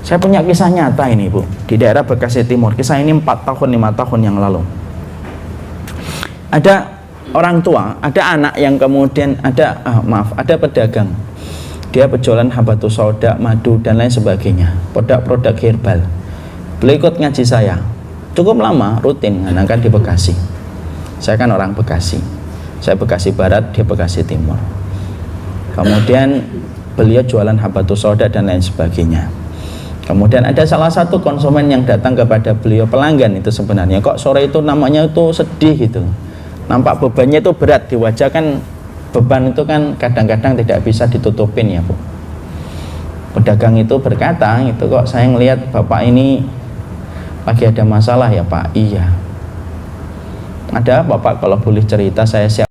Saya punya kisah nyata ini Bu, di daerah Bekasi Timur. Kisah ini 4 tahun 5 tahun yang lalu. Ada orang tua, ada anak yang kemudian ada pedagang. Dia berjualan habatus sauda, madu dan lain sebagainya, produk-produk herbal. Beliau ikut ngaji saya cukup lama, rutin nganakan di Bekasi. Saya kan orang Bekasi, saya Bekasi Barat, dia Bekasi Timur. Kemudian beliau jualan habatus sauda dan lain sebagainya. Kemudian ada salah satu konsumen yang datang kepada beliau, pelanggan itu sebenarnya, kok sore itu namanya itu sedih gitu, nampak bebannya itu berat di wajah. Kan beban itu kan kadang-kadang tidak bisa ditutupin ya Bu. Pedagang itu berkata, itu kok saya ngelihat bapak ini lagi ada masalah ya Pak. Iya. Ada apa Pak, kalau boleh cerita saya siap.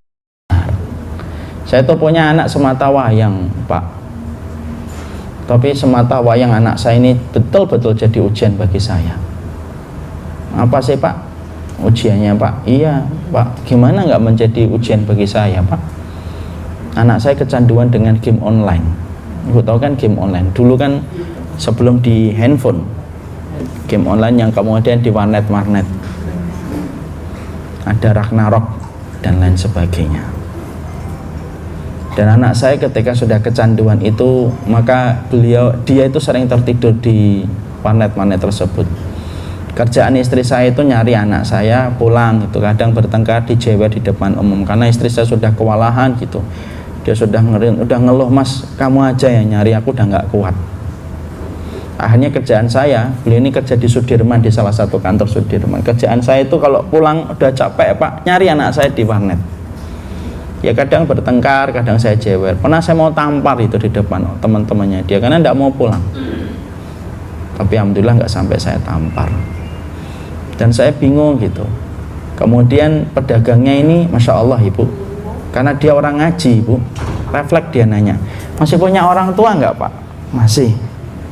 Saya tuh punya anak semata wayang Pak, tapi semata wayang anak saya ini betul-betul jadi ujian bagi saya. Apa sih Pak ujiannya Pak? Iya Pak, gimana nggak menjadi ujian bagi saya Pak? Anak saya kecanduan dengan game online. Ibu tahu kan game online dulu kan, sebelum di handphone, game online yang kemudian di warnet ada Ragnarok dan lain sebagainya. Dan anak saya ketika sudah kecanduan itu, maka dia itu sering tertidur di warnet tersebut. Kerjaan istri saya itu nyari anak saya pulang itu, kadang bertengkar dijewer di depan umum karena istri saya sudah kewalahan gitu. Dia sudah ngeluh, Mas kamu aja yang nyari, aku udah nggak kuat. Akhirnya kerjaan saya, beliau ini kerja di Sudirman, di salah satu kantor Sudirman. Kerjaan saya itu kalau pulang udah capek Pak, nyari anak saya di warnet. Ya kadang bertengkar, kadang saya jewer. Pernah saya mau tampar itu di depan teman-temannya dia karena tidak mau pulang. Tapi alhamdulillah nggak sampai saya tampar. Dan saya bingung gitu. Kemudian pedagangnya ini, masya Allah Ibu, karena dia orang ngaji Ibu, refleks dia nanya, masih punya orang tua nggak Pak? Masih.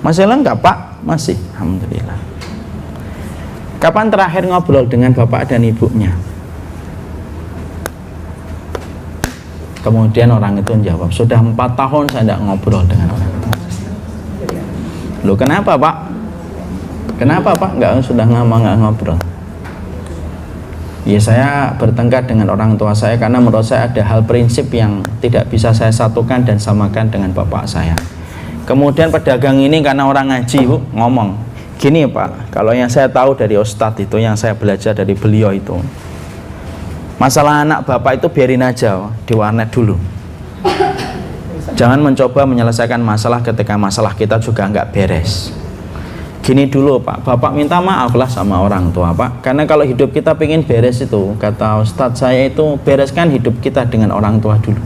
Masih lengkap Pak? Masih. Alhamdulillah. Kapan terakhir ngobrol dengan bapak dan ibunya? Kemudian orang itu menjawab, sudah 4 tahun saya tidak ngobrol dengan orang tua. Loh kenapa Pak? Kenapa Pak sudah lama nggak ngobrol? Ya saya bertengkar dengan orang tua saya karena menurut saya ada hal prinsip yang tidak bisa saya satukan dan samakan dengan bapak saya. Kemudian pedagang ini karena orang ngaji Bu, ngomong gini Pak, kalau yang saya tahu dari Ustadz itu, yang saya belajar dari beliau itu, masalah anak bapak itu biarin aja di warnet dulu. Jangan mencoba menyelesaikan masalah ketika masalah kita juga nggak beres. Gini dulu Pak, bapak minta maaf lah sama orang tua Pak, karena kalau hidup kita pengen beres itu, kata Ustadz saya itu, bereskan hidup kita dengan orang tua dulu.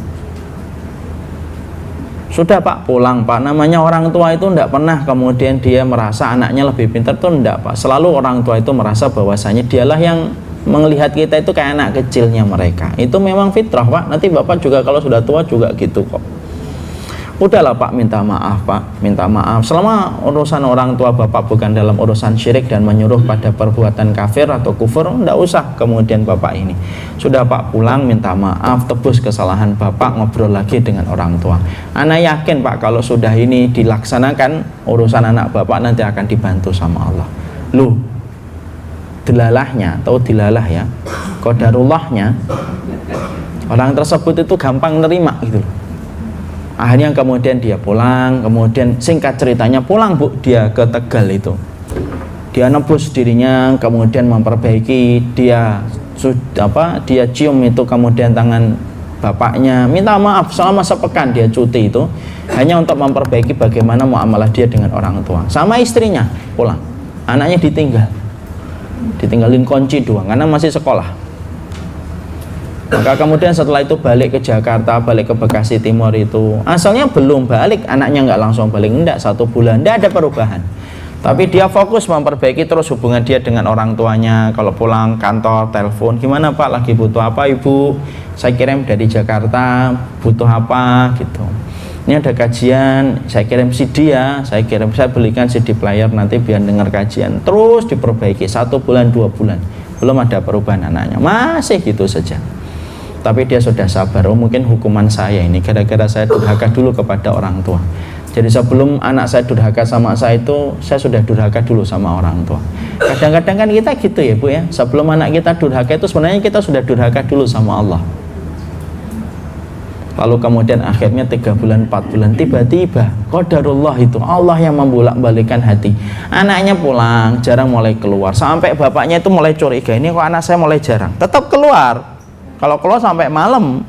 Sudah Pak, pulang Pak. Namanya orang tua itu enggak pernah kemudian dia merasa anaknya lebih pintar, itu enggak Pak. Selalu orang tua itu merasa bahwasanya dialah yang melihat kita itu kayak anak kecilnya mereka. Itu memang fitrah Pak. Nanti bapak juga kalau sudah tua juga gitu kok. Udahlah Pak, minta maaf Pak, minta maaf. Selama urusan orang tua bapak bukan dalam urusan syirik dan menyuruh pada perbuatan kafir atau kufur, enggak usah kemudian bapak ini. Sudah Pak, pulang minta maaf, tebus kesalahan bapak, ngobrol lagi dengan orang tua. Ana yakin Pak, kalau sudah ini dilaksanakan, urusan anak bapak nanti akan dibantu sama Allah. Loh, dilalahnya, tahu dilalah ya, qadarullahnya, orang tersebut itu gampang nerima gitu loh. Akhirnya kemudian dia pulang, kemudian singkat ceritanya pulang Bu, dia ke Tegal itu. Dia nebus dirinya, kemudian memperbaiki, dia cium itu kemudian tangan bapaknya, minta maaf selama sepekan dia cuti itu hanya untuk memperbaiki bagaimana muamalah dia dengan orang tua. Sama istrinya pulang, anaknya ditinggalin kunci doang karena masih sekolah. Maka kemudian setelah itu balik ke Jakarta, balik ke Bekasi Timur itu, asalnya belum balik, anaknya nggak langsung balik, enggak, 1 bulan, enggak ada perubahan. Tapi dia fokus memperbaiki terus hubungan dia dengan orang tuanya. Kalau pulang kantor, telepon, gimana Pak, lagi butuh apa Ibu? Saya kirim dari Jakarta, butuh apa gitu. Ini ada kajian, saya kirim CD ya, saya belikan CD player nanti biar dengar kajian. Terus diperbaiki 1 bulan, 2 bulan, belum ada perubahan anaknya, masih gitu saja. Tapi dia sudah sabar. Oh mungkin hukuman saya ini gara-gara saya durhaka dulu kepada orang tua. Jadi sebelum anak saya durhaka sama saya itu, saya sudah durhaka dulu sama orang tua. Kadang-kadang kan kita gitu ya Bu ya, sebelum anak kita durhaka itu sebenarnya kita sudah durhaka dulu sama Allah. Lalu kemudian akhirnya 3 bulan 4 bulan tiba-tiba qadarullah itu Allah yang membolak-balikan hati. Anaknya pulang jarang mulai keluar, sampai bapaknya itu mulai curiga, ini kok anak saya mulai jarang. Tetap keluar, kalau keluar sampai malam,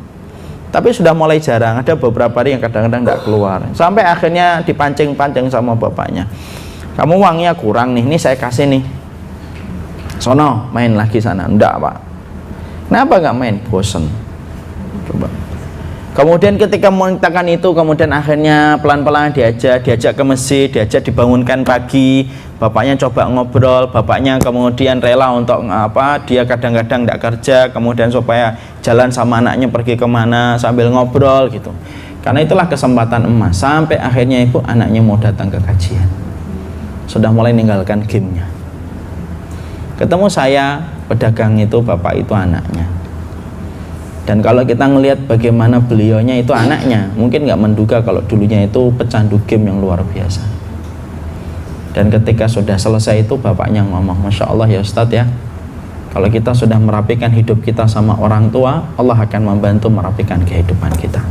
tapi sudah mulai jarang. Ada beberapa hari yang kadang-kadang tidak keluar, sampai akhirnya dipancing-pancing sama bapaknya, kamu uangnya kurang nih, ini saya kasih nih, sono main lagi sana. Enggak Pak. Kenapa nggak main? Bosen. Coba. Kemudian ketika memintakan itu, kemudian akhirnya pelan-pelan diajak ke masjid, diajak dibangunkan pagi. Bapaknya coba ngobrol, bapaknya kemudian rela untuk dia kadang-kadang tidak kerja, kemudian supaya jalan sama anaknya pergi kemana sambil ngobrol gitu. Karena itulah kesempatan emas, sampai akhirnya ibu anaknya mau datang ke kajian, sudah mulai meninggalkan gamenya. Ketemu saya, pedagang itu bapak itu anaknya. Dan kalau kita ngelihat bagaimana beliaunya itu anaknya, mungkin nggak menduga kalau dulunya itu pecandu game yang luar biasa. Dan ketika sudah selesai itu bapaknya ngomong, Masya Allah ya Ustadz ya, kalau kita sudah merapikan hidup kita sama orang tua, Allah akan membantu merapikan kehidupan kita.